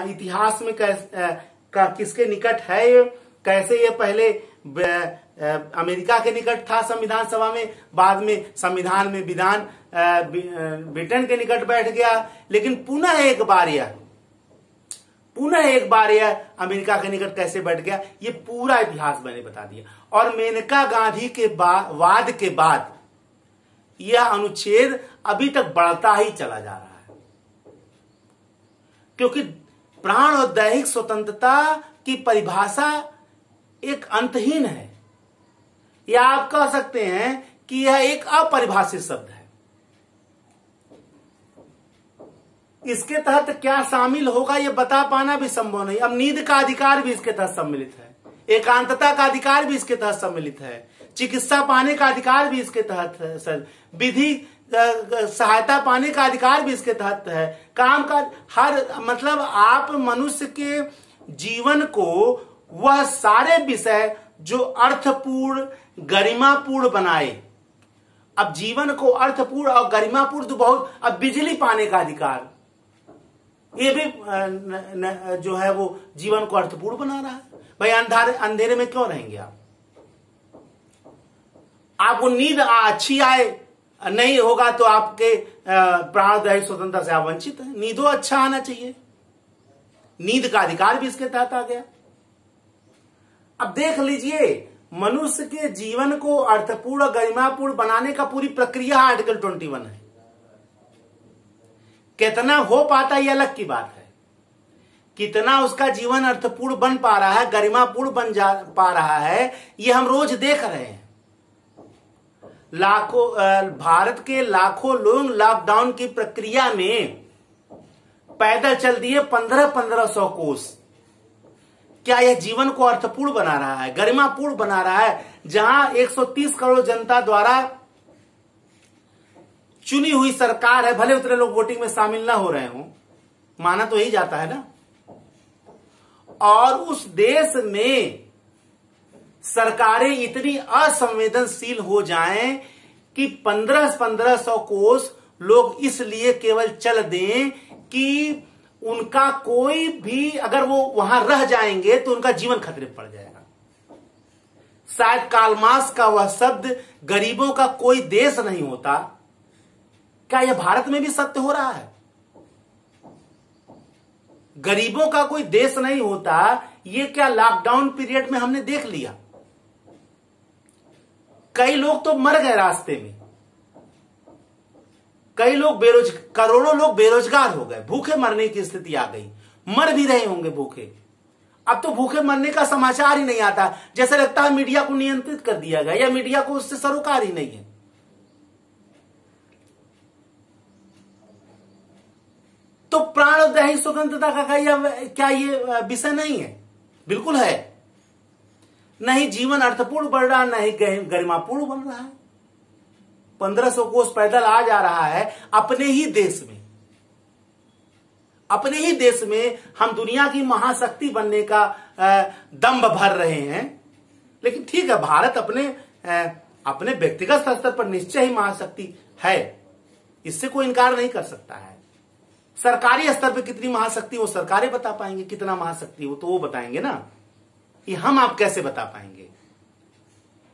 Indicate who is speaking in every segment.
Speaker 1: इतिहास में किसके निकट है ये, कैसे ये पहले अमेरिका के निकट था संविधान सभा में, बाद में संविधान में विधान ब्रिटेन के निकट बैठ गया, लेकिन पुनः एक बार यह अमेरिका के निकट कैसे बैठ गया, ये पूरा इतिहास मैंने बता दिया। और मेनका गांधी के वाद के बाद यह अनुच्छेद अभी तक बढ़ता ही चला जा रहा है, क्योंकि प्राण और दैहिक स्वतंत्रता की परिभाषा एक अंतहीन है, या आप कह सकते हैं कि यह एक अपरिभाषित शब्द है। इसके तहत क्या शामिल होगा यह बता पाना भी संभव नहीं। अब नींद का अधिकार भी इसके तहत सम्मिलित है, एकांतता का अधिकार भी इसके तहत सम्मिलित है, चिकित्सा पाने का अधिकार भी इसके तहत है, सर विधि सहायता पाने का अधिकार भी इसके तहत है, काम का हर मतलब आप मनुष्य के जीवन को वह सारे विषय जो अर्थपूर्ण गरिमापूर्ण बनाए। अब जीवन को अर्थपूर्ण और गरिमापूर्ण तो बहुत, अब बिजली पाने का अधिकार ये भी जो है वो जीवन को अर्थपूर्ण बना रहा है। भाई अंधेरे में क्यों रहेंगे आपको नींद अच्छी आए नहीं होगा तो आपके प्राणदायी स्वतंत्रता से आप वंचित हैं। नींदो अच्छा आना चाहिए, नींद का अधिकार भी इसके तहत आ गया। अब देख लीजिए, मनुष्य के जीवन को अर्थपूर्ण गरिमापूर्ण बनाने का पूरी प्रक्रिया आर्टिकल 21 है। कितना हो पाता ये अलग की बात है, कितना उसका जीवन अर्थपूर्ण बन पा रहा है, गरिमापूर्ण बन पा रहा है, ये हम रोज देख रहे हैं। भारत के लाखों लोग लॉकडाउन की प्रक्रिया में पैदल चल दिए 1500 कोस। क्या यह जीवन को अर्थपूर्ण बना रहा है, गरिमापूर्ण बना रहा है? जहां 130 करोड़ जनता द्वारा चुनी हुई सरकार है, भले उतने लोग वोटिंग में शामिल ना हो रहे हों, माना तो यही जाता है ना। और उस देश में सरकारें इतनी असंवेदनशील हो जाएं कि 1500 कोस लोग इसलिए केवल चल दें कि उनका कोई भी, अगर वो वहां रह जाएंगे तो उनका जीवन खतरे में पड़ जाएगा। शायद कार्ल मार्क्स का वह शब्द गरीबों का कोई देश नहीं होता, क्या यह भारत में भी सत्य हो रहा है? गरीबों का कोई देश नहीं होता, ये क्या लॉकडाउन पीरियड में हमने देख लिया। कई लोग तो मर गए रास्ते में, कई लोग करोड़ों लोग बेरोजगार हो गए, भूखे मरने की स्थिति आ गई, मर भी रहे होंगे भूखे। अब तो भूखे मरने का समाचार ही नहीं आता, जैसे लगता है मीडिया को नियंत्रित कर दिया गया या मीडिया को उससे सरोकार ही नहीं है। तो प्राण और दैहिक स्वतंत्रता का क्या ये विषय नहीं है? बिल्कुल है। नहीं जीवन अर्थपूर्ण बढ़ रहा, नहीं गरिमापूर्ण बन रहा है। 1500 कोस पैदल आ जा रहा है अपने ही देश में। अपने ही देश में हम दुनिया की महाशक्ति बनने का दंभ भर रहे हैं। लेकिन ठीक है, भारत अपने व्यक्तिगत स्तर पर निश्चय ही महाशक्ति है, इससे कोई इनकार नहीं कर सकता है। सरकारी स्तर पर कितनी महाशक्ति वो सरकारें बता पाएंगे, कितना महाशक्ति हो तो वो बताएंगे ना, ये हम आप कैसे बता पाएंगे?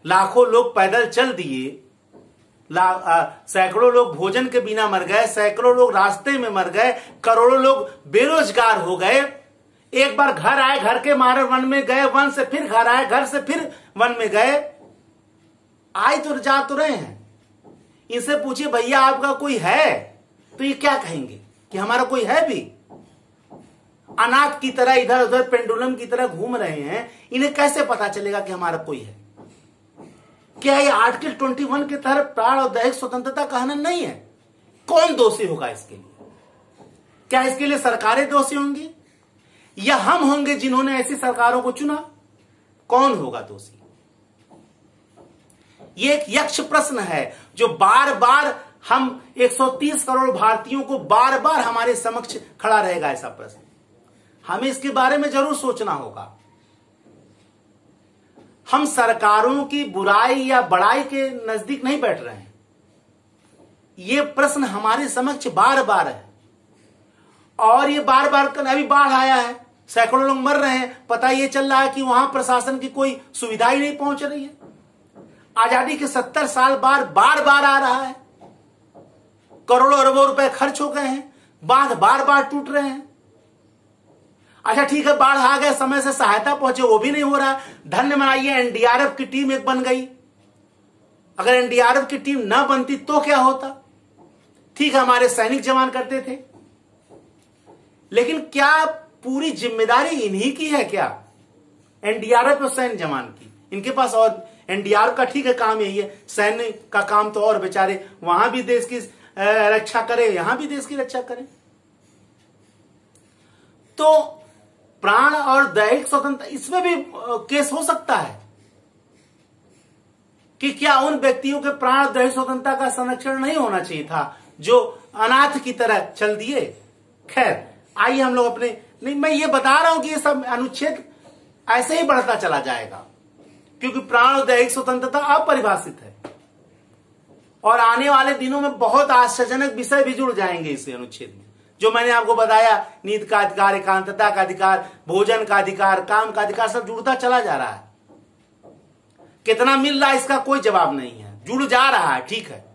Speaker 1: लाखों लोग पैदल चल दिए, सैकड़ों लोग भोजन के बिना मर गए, सैकड़ों लोग रास्ते में मर गए, करोड़ों लोग बेरोजगार हो गए। एक बार घर आए, घर के मारे वन में गए, वन से फिर घर आए, घर से फिर वन में गए, आए तो जा तो रहे हैं। इनसे पूछिए भैया आपका कोई है, तो ये क्या कहेंगे कि हमारा कोई है भी? अनाथ की तरह इधर उधर पेंडुलम की तरह घूम रहे हैं, इन्हें कैसे पता चलेगा कि हमारा कोई है? क्या ये आर्टिकल 21 के तहत प्राण और दैहिक स्वतंत्रता का हनन नहीं है? कौन दोषी होगा इसके लिए? क्या इसके लिए सरकारें दोषी होंगी या हम होंगे जिन्होंने ऐसी सरकारों को चुना? कौन होगा दोषी? ये एक यक्ष प्रश्न है जो बार बार हम 130 करोड़ भारतीयों को बार बार हमारे समक्ष खड़ा रहेगा। ऐसा प्रश्न हमें इसके बारे में जरूर सोचना होगा। हम सरकारों की बुराई या बड़ाई के नजदीक नहीं बैठ रहे हैं, ये प्रश्न हमारे समक्ष बार बार है और ये बार बार अभी बाढ़ आया है, सैकड़ों लोग मर रहे हैं, पता ये चल रहा है कि वहां प्रशासन की कोई सुविधा ही नहीं पहुंच रही है। आजादी के 70 साल बाद बार बार आ रहा है, करोड़ों अरबों रुपए खर्च हो गए हैं, बांध बार बार टूट रहे हैं। अच्छा ठीक है, बाढ़ आ गया, समय से सहायता पहुंचे, वो भी नहीं हो रहा। धन्य मनाइए एनडीआरएफ की टीम एक बन गई। अगर एनडीआरएफ की टीम ना बनती तो क्या होता? ठीक है, हमारे सैनिक जवान करते थे, लेकिन क्या पूरी जिम्मेदारी इन्हीं की है क्या? एनडीआरएफ और सैन्य जवान की? इनके पास और एनडीआरएफ का ठीक है काम यही है, सैन्य का काम तो और बेचारे वहां भी देश की रक्षा करे, यहां भी देश की रक्षा करे। तो प्राण और दैहिक स्वतंत्रता, इसमें भी केस हो सकता है कि क्या उन व्यक्तियों के प्राण और दैहिक स्वतंत्रता का संरक्षण नहीं होना चाहिए था जो अनाथ की तरह चल दिए। खैर आइए हम लोग अपने, नहीं मैं ये बता रहा हूं कि ये सब अनुच्छेद ऐसे ही बढ़ता चला जाएगा, क्योंकि प्राण और दैहिक स्वतंत्रता अपरिभाषित है और आने वाले दिनों में बहुत आश्चर्यजनक विषय भी जुड़ जाएंगे इस अनुच्छेद में। जो मैंने आपको बताया, नींद का अधिकार, एकांतता का अधिकार, भोजन का अधिकार, काम का अधिकार, सब जुड़ता चला जा रहा है। कितना मिल रहा है इसका कोई जवाब नहीं है, जुड़ जा रहा है। ठीक है,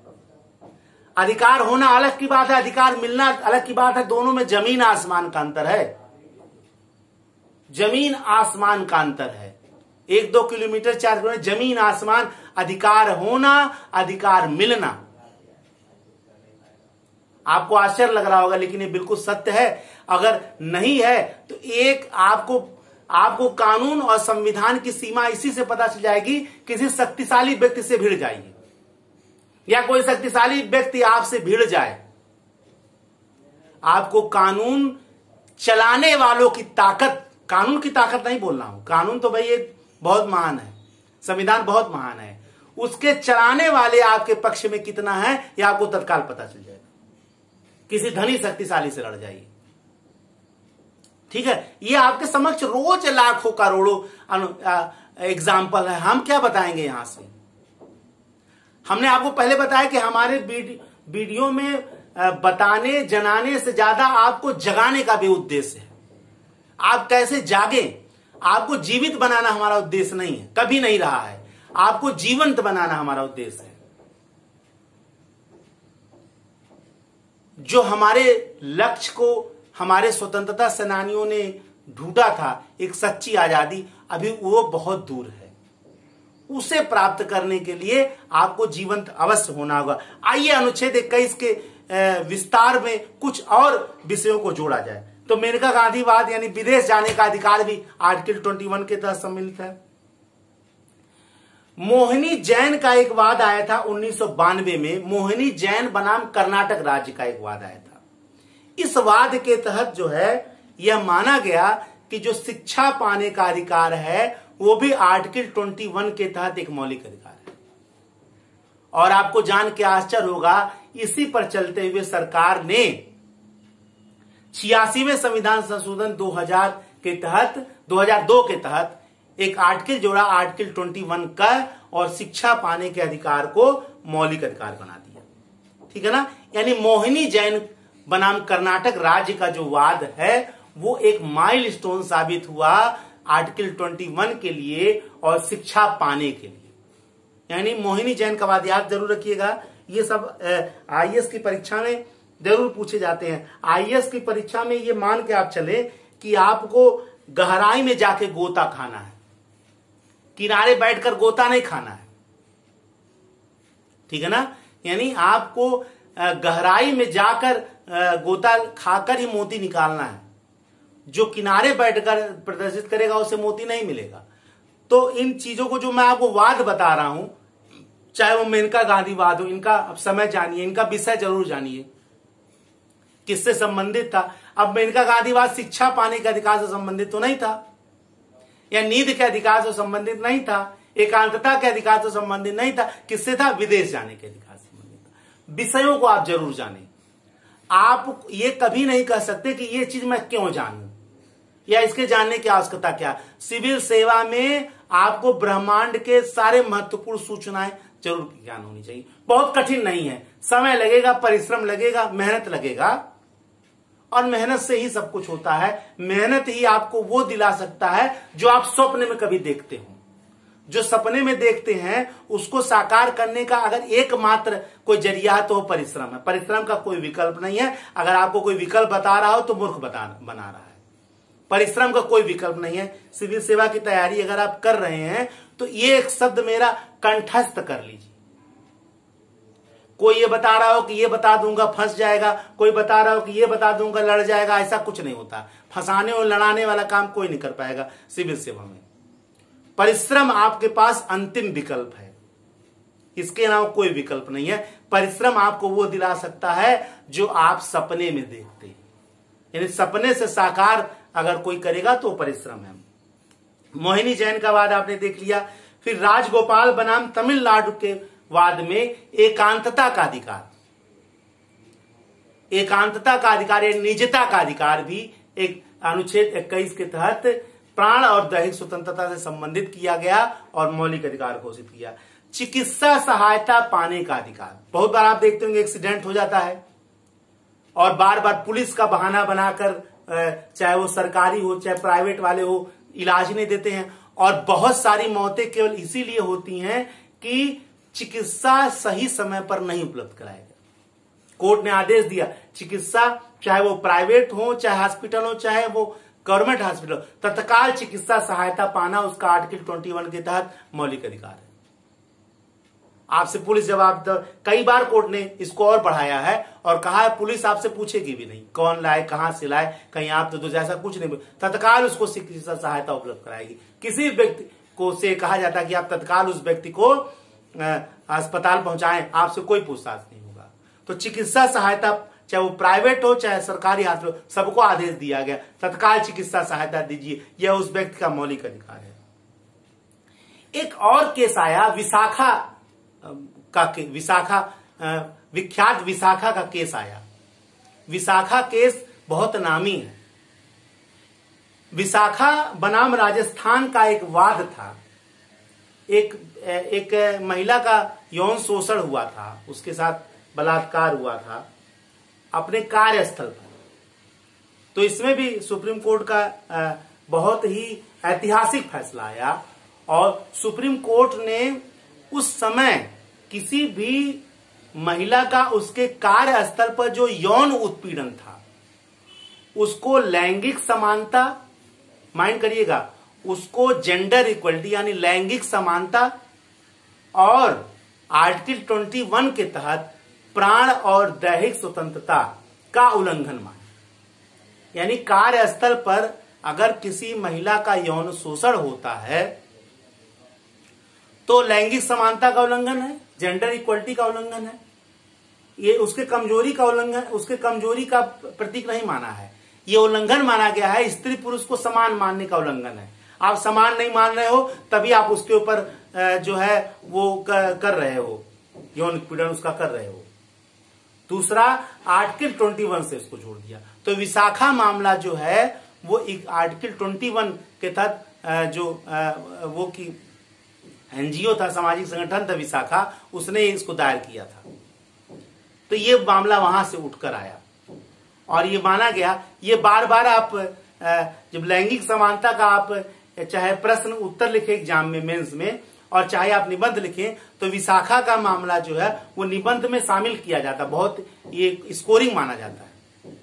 Speaker 1: अधिकार होना अलग की बात है, अधिकार मिलना अलग की बात है। दोनों में जमीन आसमान का अंतर है, जमीन आसमान का अंतर है। 1-2 किलोमीटर 4 किलोमीटर जमीन आसमान। अधिकार होना, अधिकार मिलना। आपको आश्चर्य लग रहा होगा, लेकिन ये बिल्कुल सत्य है। अगर नहीं है तो एक आपको कानून और संविधान की सीमा इसी से पता चल जाएगी, किसी शक्तिशाली व्यक्ति से भिड़ जाइए या कोई शक्तिशाली व्यक्ति आपसे भिड़ जाए, आपको कानून चलाने वालों की ताकत, कानून की ताकत नहीं बोल रहा हूं, कानून तो भाई एक बहुत महान है, संविधान बहुत महान है, उसके चलाने वाले आपके पक्ष में कितना है यह आपको तत्काल पता चल जाएगा। किसी धनी शक्तिशाली से लड़ जाइए, ठीक है। ये आपके समक्ष रोज लाखों करोड़ों एग्जाम्पल है। हम क्या बताएंगे यहां से? हमने आपको पहले बताया कि हमारे वीडियो में बताने जनाने से ज्यादा आपको जगाने का भी उद्देश्य है। आप कैसे जागे, आपको जीवित बनाना हमारा उद्देश्य नहीं है, कभी नहीं रहा है। आपको जीवंत बनाना हमारा उद्देश्य है। जो हमारे लक्ष्य को हमारे स्वतंत्रता सेनानियों ने ढूंढा था, एक सच्ची आजादी, अभी वो बहुत दूर है। उसे प्राप्त करने के लिए आपको जीवंत अवश्य होना होगा। आइए अनुच्छेद 21 के विस्तार में कुछ और विषयों को जोड़ा जाए। तो मेनका गांधीवाद यानी विदेश जाने का अधिकार भी आर्टिकल 21 के तहत सम्मिलित है। मोहिनी जैन का एक वाद आया था 1992 में। मोहिनी जैन बनाम कर्नाटक राज्य का एक वाद आया था। इस वाद के तहत जो है यह माना गया कि जो शिक्षा पाने का अधिकार है वो भी आर्टिकल 21 के तहत एक मौलिक अधिकार है। और आपको जान के आश्चर्य होगा, इसी पर चलते हुए सरकार ने 86वें संविधान संशोधन 2002 के तहत एक आर्टिकल जोड़ा, आर्टिकल 21 का, और शिक्षा पाने के अधिकार को मौलिक अधिकार बना दिया। ठीक है ना। यानी मोहिनी जैन बनाम कर्नाटक राज्य का जो वाद है वो एक माइलस्टोन साबित हुआ आर्टिकल 21 के लिए और शिक्षा पाने के लिए। यानी मोहिनी जैन का वाद याद जरूर रखिएगा। ये सब आईएएस की परीक्षा में जरूर पूछे जाते हैं। आईएएस की परीक्षा में ये मान के आप चले कि आपको गहराई में जाके गोता खाना है, किनारे बैठकर गोता नहीं खाना है। ठीक है ना। यानी आपको गहराई में जाकर गोता खाकर ही मोती निकालना है। जो किनारे बैठकर प्रदर्शित करेगा उसे मोती नहीं मिलेगा। तो इन चीजों को जो मैं आपको वाद बता रहा हूं, चाहे वो मेनका गांधीवाद हो, इनका अब समय जानिए, इनका विषय जरूर जानिए किससे संबंधित था। अब मेनका गांधीवाद शिक्षा पाने के अधिकार से संबंधित तो नहीं था, या नींद के अधिकार से संबंधित नहीं था, एकांतता के अधिकार से संबंधित नहीं था। किससे था? विदेश जाने के अधिकार से संबंधित था। विषयों को आप जरूर जानें। आप ये कभी नहीं कह सकते कि ये चीज मैं क्यों जानूं या इसके जानने की आवश्यकता क्या। सिविल सेवा में आपको ब्रह्मांड के सारे महत्वपूर्ण सूचनाएं जरूर ज्ञान होनी चाहिए। बहुत कठिन नहीं है, समय लगेगा, परिश्रम लगेगा, मेहनत लगेगा और मेहनत से ही सब कुछ होता है। मेहनत ही आपको वो दिला सकता है जो आप स्वप्न में कभी देखते हो। जो सपने में देखते हैं उसको साकार करने का अगर एकमात्र कोई जरिया है तो वो परिश्रम है। परिश्रम का कोई विकल्प नहीं है। अगर आपको कोई विकल्प बता रहा हो तो मूर्ख बना रहा है। परिश्रम का कोई विकल्प नहीं है। सिविल सेवा की तैयारी अगर आप कर रहे हैं तो ये एक शब्द मेरा कंठस्थ कर लीजिए। कोई ये बता रहा हो कि ये बता दूंगा फंस जाएगा, कोई बता रहा हो कि ये बता दूंगा लड़ जाएगा, ऐसा कुछ नहीं होता। फंसाने और लड़ाने वाला काम कोई नहीं कर पाएगा सिविल सेवा में। परिश्रम आपके पास अंतिम विकल्प है, इसके अलावा कोई विकल्प नहीं है। परिश्रम आपको वो दिला सकता है जो आप सपने में देखते हैं, यानी सपने से साकार अगर कोई करेगा तो परिश्रम है। मोहिनी जैन का वाद आपने देख लिया। फिर राजगोपाल बनाम तमिलनाडु के वाद में एकांतता का अधिकार, एकांतता का अधिकार या निजता का अधिकार भी एक अनुच्छेद 21 के तहत प्राण और दैहिक स्वतंत्रता से संबंधित किया गया और मौलिक अधिकार घोषित किया। चिकित्सा सहायता पाने का अधिकार, बहुत बार आप देखते होंगे एक्सीडेंट हो जाता है और बार बार पुलिस का बहाना बनाकर, चाहे वो सरकारी हो चाहे प्राइवेट वाले हो, इलाज नहीं देते हैं। और बहुत सारी मौतें केवल इसीलिए होती हैं कि चिकित्सा सही समय पर नहीं उपलब्ध कराया गया। कोर्ट ने आदेश दिया चिकित्सा, चाहे वो प्राइवेट हो चाहे हॉस्पिटल हो चाहे वो गवर्नमेंट हॉस्पिटल, तत्काल चिकित्सा सहायता पाना उसका आर्टिकल 21 के तहत मौलिक अधिकार है। आपसे पुलिस जवाब, कई बार कोर्ट ने इसको और बढ़ाया है और कहा है पुलिस आपसे पूछेगी भी नहीं कौन लाए कहां से लाए, कहीं आप तो जैसा कुछ नहीं, तत्काल उसको चिकित्सा सहायता उपलब्ध कराएगी। किसी व्यक्ति को से कहा जाता है कि आप तत्काल उस व्यक्ति को अस्पताल पहुंचाएं, आपसे कोई पूछताछ नहीं होगा। तो चिकित्सा सहायता चाहे वो प्राइवेट हो चाहे सरकारी हॉस्पिटल, सबको आदेश दिया गया तत्काल चिकित्सा सहायता दीजिए, यह उस व्यक्ति का मौलिक अधिकार है। एक और केस आया विशाखा का, विख्यात विशाखा का केस आया। विशाखा केस बहुत नामी है। विशाखा बनाम राजस्थान का एक वाद था। एक महिला का यौन शोषण हुआ था, उसके साथ बलात्कार हुआ था अपने कार्यस्थल पर। तो इसमें भी सुप्रीम कोर्ट का बहुत ही ऐतिहासिक फैसला आया और सुप्रीम कोर्ट ने उस समय किसी भी महिला का उसके कार्यस्थल पर जो यौन उत्पीड़न था उसको लैंगिक समानता, माइंड करिएगा, उसको जेंडर इक्वलिटी यानी लैंगिक समानता और आर्टिकल 21 के तहत प्राण और दैहिक स्वतंत्रता का उल्लंघन माना। यानी कार्यस्थल पर अगर किसी महिला का यौन शोषण होता है तो लैंगिक समानता का उल्लंघन है, जेंडर इक्वलिटी का उल्लंघन है। ये उसके कमजोरी का उल्लंघन, उसके कमजोरी का प्रतीक नहीं माना है, ये उल्लंघन माना गया है। स्त्री पुरुष को समान मानने का उल्लंघन है। आप समान नहीं मान रहे हो तभी आप उसके ऊपर जो है वो कर रहे हो, यौन उत्पीड़न उसका कर रहे हो। दूसरा, आर्टिकल 21 से इसको जोड़ दिया। तो विशाखा मामला जो है वो एक आर्टिकल 21 के तहत जो वो की एनजीओ था, सामाजिक संगठन था विशाखा, उसने इसको दायर किया था। तो ये मामला वहां से उठकर आया और ये माना गया। ये बार बार आप जब लैंगिक समानता का आप चाहे प्रश्न उत्तर लिखे एग्जाम में, मेंस में, और चाहे आप निबंध लिखें तो विशाखा का मामला जो है वो निबंध में शामिल किया जाता, बहुत ये स्कोरिंग माना जाता है।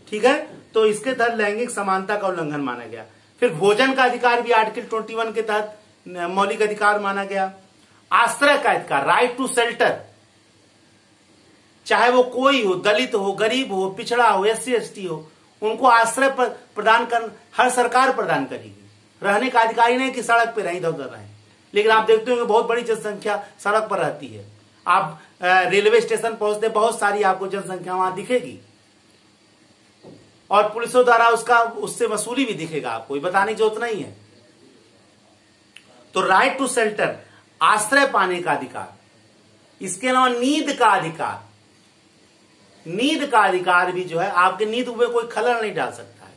Speaker 1: ठीक है, तो इसके तहत लैंगिक समानता का उल्लंघन माना गया। फिर भोजन का अधिकार भी आर्टिकल 21 के तहत मौलिक अधिकार माना गया। आश्रय का अधिकार, राइट टू शेल्टर, चाहे वो कोई हो, दलित हो, गरीब हो, पिछड़ा हो, SC ST हो, उनको आश्रय प्रदान कर हर सरकार प्रदान करेगी। रहने का अधिकार ही नहीं कि सड़क पे रहे, इधर उधर रहे। लेकिन आप देखते होंगे बहुत बड़ी जनसंख्या सड़क पर रहती है। आप रेलवे स्टेशन पहुंचते बहुत सारी आपको जनसंख्या वहां दिखेगी और पुलिसों द्वारा उससे वसूली भी दिखेगा, आपको बताने की जरूरत नहीं है। तो राइट टू शेल्टर, आश्रय पाने का अधिकार, इसके अलावा नींद का अधिकार, नींद का अधिकार भी जो है आपके नींद में कोई खलल नहीं डाल सकता है।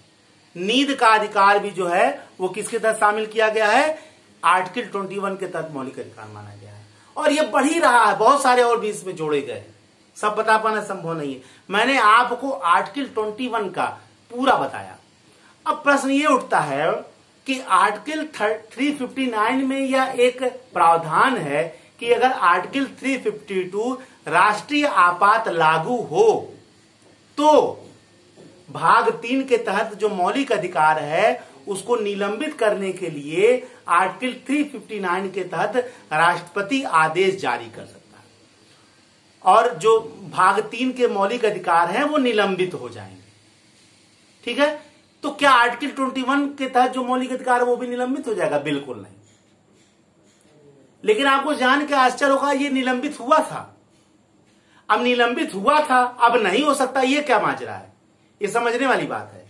Speaker 1: नींद का अधिकार भी जो है वो किसके तहत शामिल किया गया है, आर्टिकल 21 के तहत मौलिक अधिकार माना गया है। और ये बढ़ ही रहा है, बहुत सारे और भी इसमें जोड़े गए। सब बता पाना संभव नहीं है। मैंने आपको आर्टिकल 21 का पूरा बताया। अब प्रश्न ये उठता है कि आर्टिकल 359 में यह एक प्रावधान है कि अगर आर्टिकल 352 राष्ट्रीय आपात लागू हो तो भाग 3 के तहत जो मौलिक अधिकार है उसको निलंबित करने के लिए आर्टिकल 359 के तहत राष्ट्रपति आदेश जारी कर सकता है और जो भाग 3 के मौलिक अधिकार हैं वो निलंबित हो जाएंगे। ठीक है, तो क्या आर्टिकल 21 के तहत जो मौलिक अधिकार है वो भी निलंबित हो जाएगा? बिल्कुल नहीं। लेकिन आपको जान के आश्चर्य होगा, ये निलंबित हुआ था। अब निलंबित हुआ था, अब नहीं हो सकता, ये क्या माजरा है? ये समझने वाली बात है।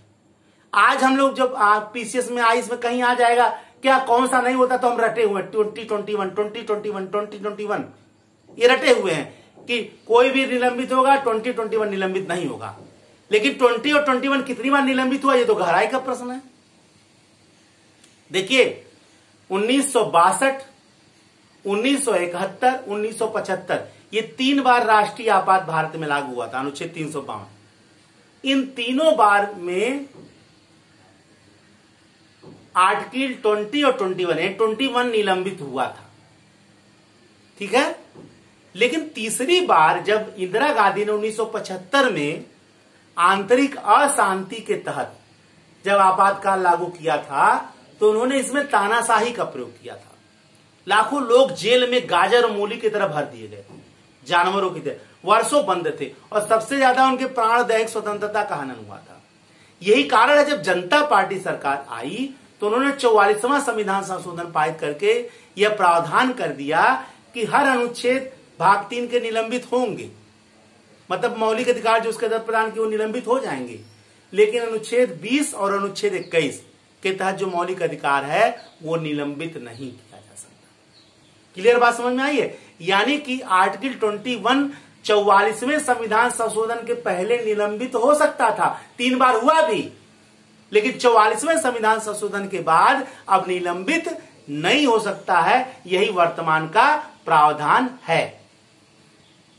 Speaker 1: आज हम लोग जब पीसीएस में आईएएस में कहीं आ जाएगा क्या कौन सा नहीं होता तो हम रटे हुए 2021 ये रटे हुए हैं कि कोई भी निलंबित होगा, 2021 निलंबित नहीं होगा। लेकिन 20 और 21 कितनी बार निलंबित हुआ, ये तो गहराई का प्रश्न है। देखिए 1962, 1971, 1975 ये 3 बार राष्ट्रीय आपात भारत में लागू हुआ था, अनुच्छेद 352। इन तीनों बार में आर्टिकल 20 और 21 निलंबित हुआ था। ठीक है, लेकिन तीसरी बार जब इंदिरा गांधी ने 1975 में आंतरिक अशांति के तहत जब आपातकाल लागू किया था तो उन्होंने इसमें तानाशाही का प्रयोग किया था। लाखों लोग जेल में गाजर और मूली की तरह भर दिए गए, जानवरों की तरह, वर्षों बंद थे और सबसे ज्यादा उनके प्राणदायक स्वतंत्रता का हनन हुआ था। यही कारण है जब जनता पार्टी सरकार आई तो उन्होंने 44वां संविधान संशोधन पारित करके यह प्रावधान कर दिया कि हर अनुच्छेद भाग 3 के निलंबित होंगे, मतलब मौलिक अधिकार जो उसके तहत प्रदान किए वो निलंबित हो जाएंगे। लेकिन अनुच्छेद 20 और अनुच्छेद 21 के तहत जो मौलिक अधिकार है वो निलंबित नहीं किया जा सकता। क्लियर बात समझ में आई है? यानी कि आर्टिकल 21 44वें संविधान संशोधन के पहले निलंबित हो सकता था, 3 बार हुआ भी, लेकिन 44वें संविधान संशोधन के बाद अब निलंबित नहीं हो सकता है। यही वर्तमान का प्रावधान है।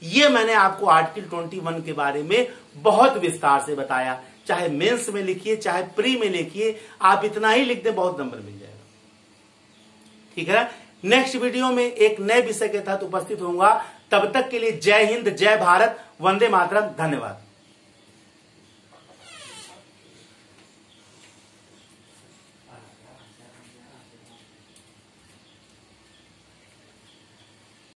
Speaker 1: यह मैंने आपको आर्टिकल 21 के बारे में बहुत विस्तार से बताया। चाहे मेंस में लिखिए चाहे प्री में लिखिए, आप इतना ही लिख दें बहुत नंबर मिल जाएगा। ठीक है, नेक्स्ट वीडियो में एक नए विषय के तहत उपस्थित होऊंगा। तब तक के लिए जय हिंद, जय भारत, वंदे मातरम। धन्यवाद।